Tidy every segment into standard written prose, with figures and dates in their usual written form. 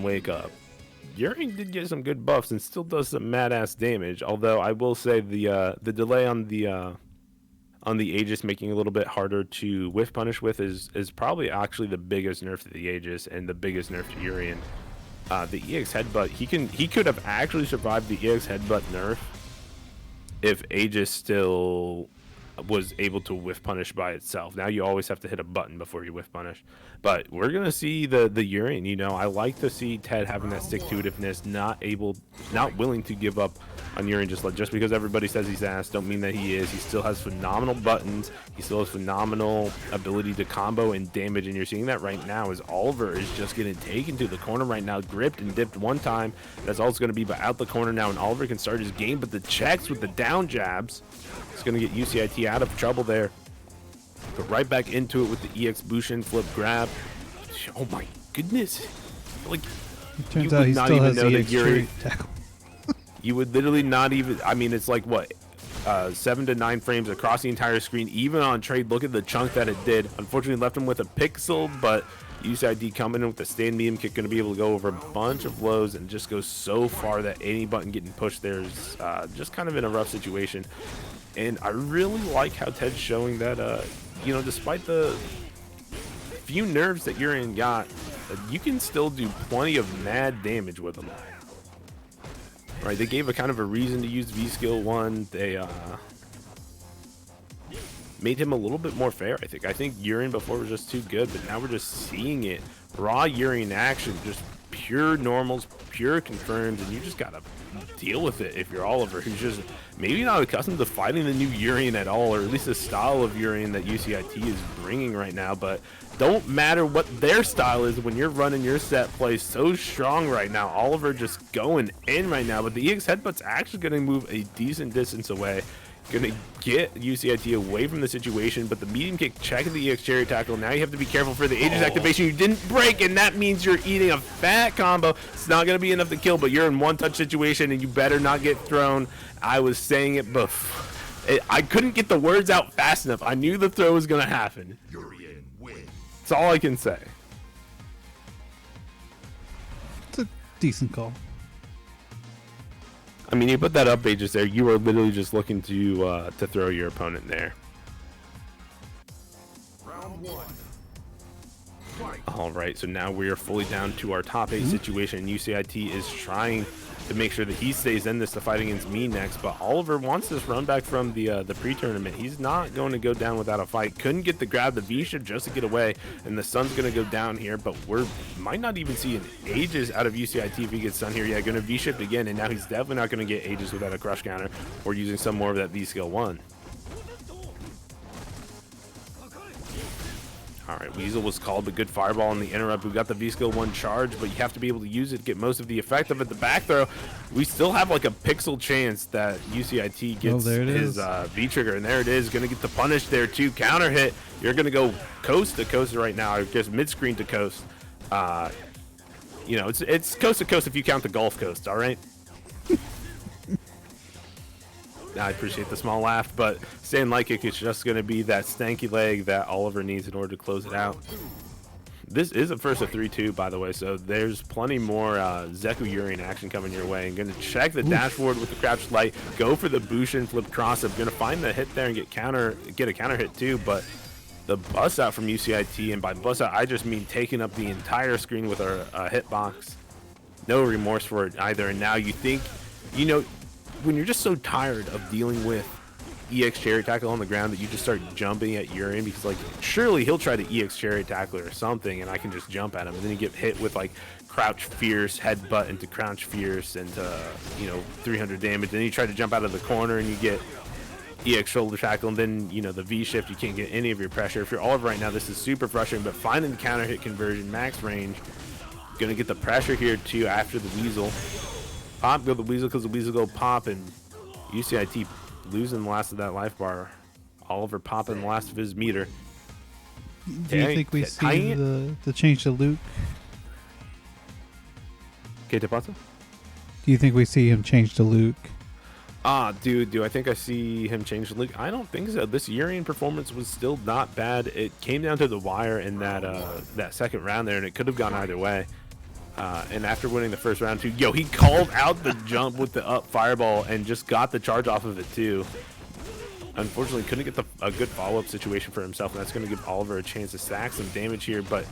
wake up. Urian did get some good buffs and still does some mad ass damage. Although I will say the delay on the Aegis making it a little bit harder to whiff punish with is probably actually the biggest nerf to the Aegis and the biggest nerf to Urian. The EX headbutt, he could have actually survived the EX headbutt nerf if Aegis still was able to whiff punish by itself. Now you always have to hit a button before you whiff punish. But we're gonna see the Urian. You know, I like to see Ted having that stick-to-itiveness, not willing to give up on Urian just because everybody says he's ass. Don't mean that he is. He still has phenomenal buttons. He still has phenomenal ability to combo and damage, and you're seeing that right now as Oliver is just getting taken to the corner right now, gripped and dipped one time. That's all it's going to be, but out the corner now, and Oliver can start his game. But the checks with the down jabs, it's going to get UCIT out of trouble there. But right back into it with the EX Bushin flip grab. Oh my goodness! Like, it turns out he still has the EX cherry tackle. You would literally not even, I mean, it's like what, 7 to 9 frames across the entire screen, even on trade. Look at the chunk that it did. Unfortunately left him with a pixel, but UCIT coming in with the stand medium kick, going to be able to go over a bunch of lows and just go so far that any button getting pushed there is just kind of in a rough situation. And I really like how Ted's showing that, you know, despite the few nerves that Urian got, you can still do plenty of mad damage with them. Right, they gave a kind of a reason to use V-Skill 1. They made him a little bit more fair, I think. I think Urian before was just too good, but now we're just seeing it. Raw Urian action, just pure normals, pure confirms, and you just gotta deal with it if you're Oliver, who's just maybe not accustomed to fighting the new Urian at all, or at least the style of Urian that UCIT is bringing right now. But don't matter what their style is when you're running your set play so strong right now. Oliver just going in right now, but the EX headbutt's actually going to move a decent distance away. Going to get UCIT away from the situation, but the medium kick checking the EX cherry tackle. Now you have to be careful for the Aegis activation. You didn't break, and that means you're eating a fat combo. It's not going to be enough to kill, but you're in one-touch situation, and you better not get thrown. I was saying it before. I couldn't get the words out fast enough. I knew the throw was going to happen. That's all I can say. It's a decent call. I mean, you put that up Aegis there, you were literally just looking to throw your opponent there. Round 1. All right, so now we are fully down to our top 8 situation. UCIT is trying to make sure that he stays in this to fight against me next, but Oliver wants this run back from the pre-tournament. He's not going to go down without a fight. Couldn't get the grab, the V-shift just to get away, and the sun's going to go down here, but might not even see an Aegis out of UCIT if he gets done here. Yeah, going to V-shift again, and now he's definitely not going to get Aegis without a crush counter or using some more of that V-skill 1. All right, Weasel was called, but good fireball on the interrupt. We got the V-Skill 1 charge, but you have to be able to use it to get most of the effect of it. The back throw, we still have like a pixel chance that UCIT gets his V-trigger, and there it is. Going to get the punish there too. Counter hit. You're going to go coast to coast right now. I guess mid-screen to coast. You know, it's coast to coast if you count the Gulf Coast, all right? I appreciate the small laugh, but staying like it is just going to be that stanky leg that Oliver needs in order to close it out. This is a first of 3-2, by the way, so there's plenty more Zeku Urian action coming your way. And going to check the dashboard with the crouched light, go for the Bushin flip cross up. Going to find the hit there and get a counter hit too, but the bust out from UCIT, and by bust out I just mean taking up the entire screen with our hitbox. No remorse for it either. And now you think, you know, when you're just so tired of dealing with EX cherry tackle on the ground that you just start jumping at Urian, because like surely he'll try to EX cherry tackle or something and I can just jump at him, and then you get hit with like crouch fierce headbutt into crouch fierce and you know, 300 damage. Then you try to jump out of the corner and you get EX shoulder tackle, and then you know the V shift, you can't get any of your pressure. If you're Oliver right now, this is super frustrating, but finding the counter hit conversion, max range, gonna get the pressure here too after the Weasel. Pop, go the Weasel because the Weasel go pop, and UCIT losing the last of that life bar. Oliver popping the last of his meter. Do you think we see the change to Luke? ¿Qué te pasa? Do you think we see him change to Luke? Dude, do I think I see him change to Luke? I don't think so. This Urian performance was still not bad. It came down to the wire in that second round there, and it could have gone either way. And after winning the first round too, yo, he called out the jump with the up fireball and just got the charge off of it too. Unfortunately, couldn't get a good follow-up situation for himself, and that's going to give Oliver a chance to stack some damage here. But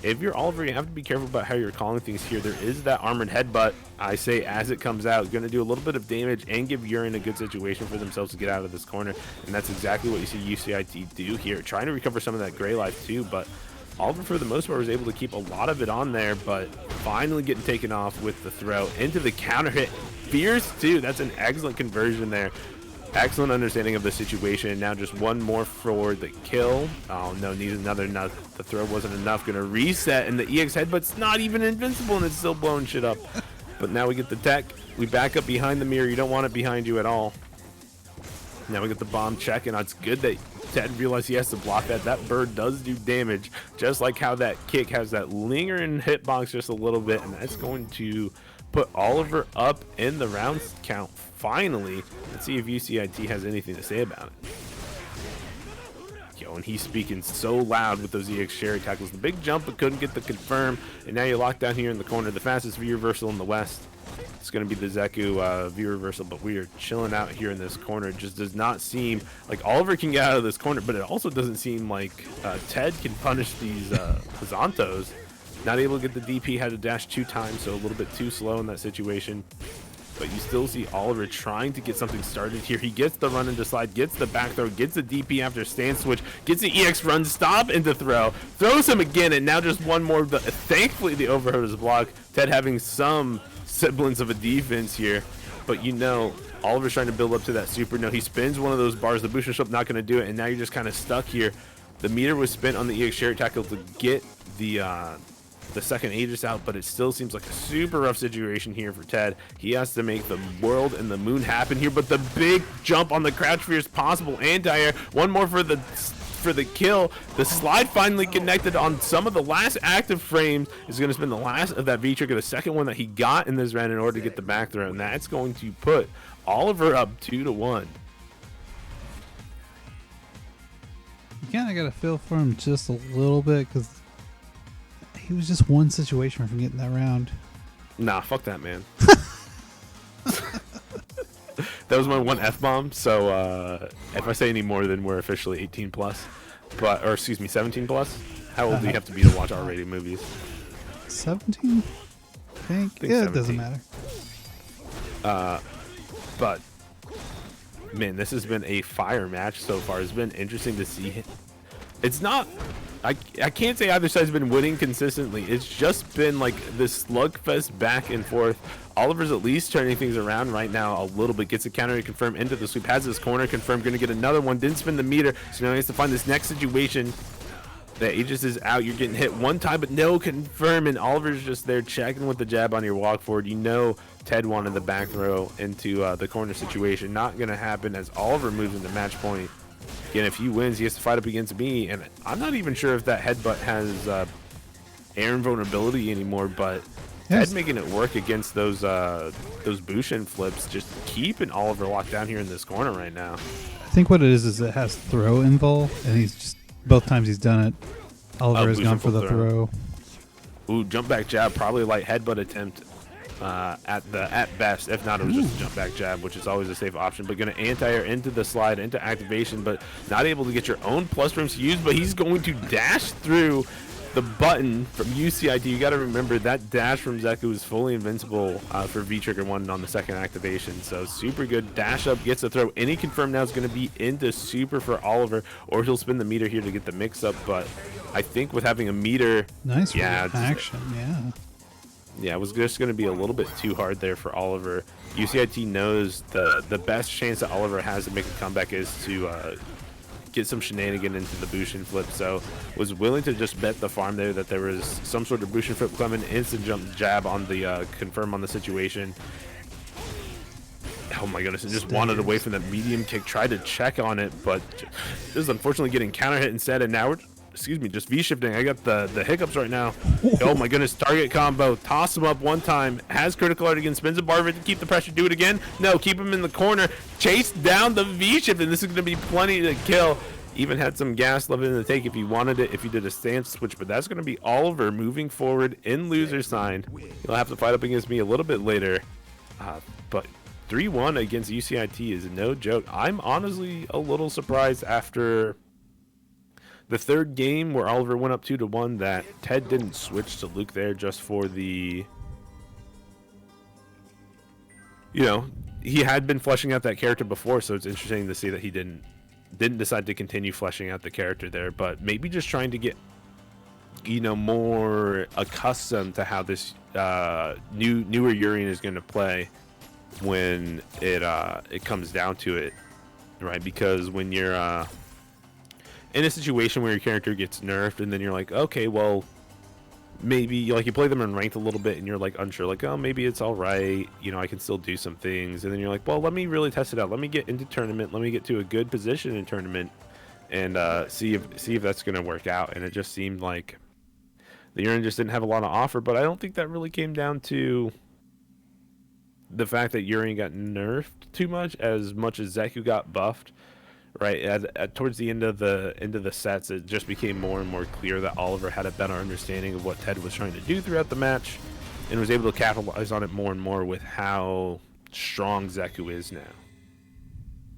if you're Oliver, you have to be careful about how you're calling things here. There is that armored headbutt. I say as it comes out, going to do a little bit of damage and give Urine a good situation for themselves to get out of this corner. And that's exactly what you see UCIT do here, trying to recover some of that gray life too. But Oliver, for the most part, was able to keep a lot of it on there, but finally getting taken off with the throw into the counter hit. Fierce too. That's an excellent conversion there. Excellent understanding of the situation. Now just one more for the kill. Oh no, needs another. No, the throw wasn't enough. Gonna reset, and the EX headbutt's not even invincible, and it's still blowing shit up. But now we get the tech. We back up behind the mirror. You don't want it behind you at all. Now we get the bomb check, and it's good that Ted realized he has to block that. That bird does do damage, just like how that kick has that lingering hitbox just a little bit, and that's going to put Oliver up in the rounds count finally. Let's see if UCIT has anything to say about it. Yo, and he's speaking so loud with those EX cherry tackles. The big jump, but couldn't get the confirm, and now you're locked down here in the corner. The fastest V reversal in the West. It's going to be the Zeku V reversal, but we are chilling out here in this corner. It just does not seem like Oliver can get out of this corner, but it also doesn't seem like Ted can punish these Zantos. Not able to get the DP, had to dash 2 times, so a little bit too slow in that situation. But you still see Oliver trying to get something started here. He gets the run into slide, gets the back throw, gets the DP after stand switch, gets the EX run stop into throw, throws him again, and now just one more. Thankfully, the overhead is blocked. Ted having some semblance of a defense here, but you know, Oliver's trying to build up to that super. No, he spins one of those bars. The booster ship not going to do it, and now you're just kind of stuck here. The meter was spent on the EX cherry tackle to get the second Aegis out, but it still seems like a super rough situation here for Ted. He has to make the world and the moon happen here, but the big jump on the crouch fear is possible. Anti-air, one more for the kill. The slide finally connected on some of the last active frames. Is going to spend the last of that V-trigger, the second one that he got in this round in order to get the back throw, and that's going to put Oliver up 2-1. You kind of got to feel for him just a little bit, because he was just one situation from getting that round. Nah, fuck that, man. That was my one F-bomb, so if I say any more, then we're officially 18 plus. But, or excuse me, 17 plus? How old do you have to be to watch R-rated movies? 17? I think yeah, 17. It doesn't matter. But, man, this has been a fire match so far. It's been interesting to see. It's not... I can't say either side's been winning consistently. It's just been like this slugfest back and forth. Oliver's at least turning things around right now a little bit. Gets a counter to confirm into the sweep. Has his corner confirmed. Going to get another one. Didn't spin the meter. So now he has to find this next situation. The Aegis is out. You're getting hit one time, but no confirm. And Oliver's just there checking with the jab on your walk forward. You know Ted wanted the back throw into the corner situation. Not going to happen as Oliver moves into match point. Again, if he wins, he has to fight up against me, and I'm not even sure if that headbutt has air invulnerability anymore, but Ted making it work against those Bushin flips, just keeping Oliver locked down here in this corner right now. I think what it is it has throw invul, and he's just, both times he's done it, Oliver has gone for the throw. Ooh, jump back jab, probably light headbutt attempt. At best, if not, it was just a jump back jab, which is always a safe option. But going to anti-air into the slide, into activation, but not able to get your own plus frames to use. But he's going to dash through the button from UCIT. You got to remember that dash from Zeku is fully invincible for V-trigger 1 on the second activation. So super good dash up, gets a throw. Any confirm now is going to be into super for Oliver, or he'll spin the meter here to get the mix up. But I think with having a meter, nice action, yeah, it was just going to be a little bit too hard there for Oliver. UCIT knows the best chance that Oliver has to make a comeback is to get some shenanigan into the Bushin flip. So was willing to just bet the farm there that there was some sort of Bushin flip coming, instant jump jab on the confirm on the situation. Oh my goodness, and just wanted away from that medium kick, tried to check on it, but this is unfortunately getting counter hit instead, and now we're just V-shifting. I got the hiccups right now. Oh my goodness, target combo. Toss him up one time. Has critical art again. Spins a bar of it to keep the pressure. Do it again. No, keep him in the corner. Chase down the V-shift, and this is going to be plenty to kill. Even had some gas left in the tank if he wanted it, if he did a stance switch, but that's going to be Oliver moving forward in loser sign. He'll have to fight up against me a little bit later. But 3-1 against UCIT is no joke. I'm honestly a little surprised after the third game where Oliver went up 2-1 that Ted didn't switch to Luke there just for the... You know, he had been fleshing out that character before, so it's interesting to see that he didn't decide to continue fleshing out the character there, but maybe just trying to get, you know, more accustomed to how this newer Urien is going to play when it comes down to it, right? Because when you're in a situation where your character gets nerfed and then you're like, okay, well, maybe like you play them in ranked a little bit and you're like unsure, like, oh, maybe it's all right, you know, I can still do some things, and then you're like, well, let me really test it out, let me get into tournament, let me get to a good position in tournament and see if that's gonna work out. And it just seemed like the Urien just didn't have a lot to offer, but I don't think that really came down to the fact that Urien got nerfed too much as Zeku got buffed. Right, towards the end of the sets, it just became more and more clear that Oliver had a better understanding of what Ted was trying to do throughout the match, and was able to capitalize on it more and more with how strong Zeku is now.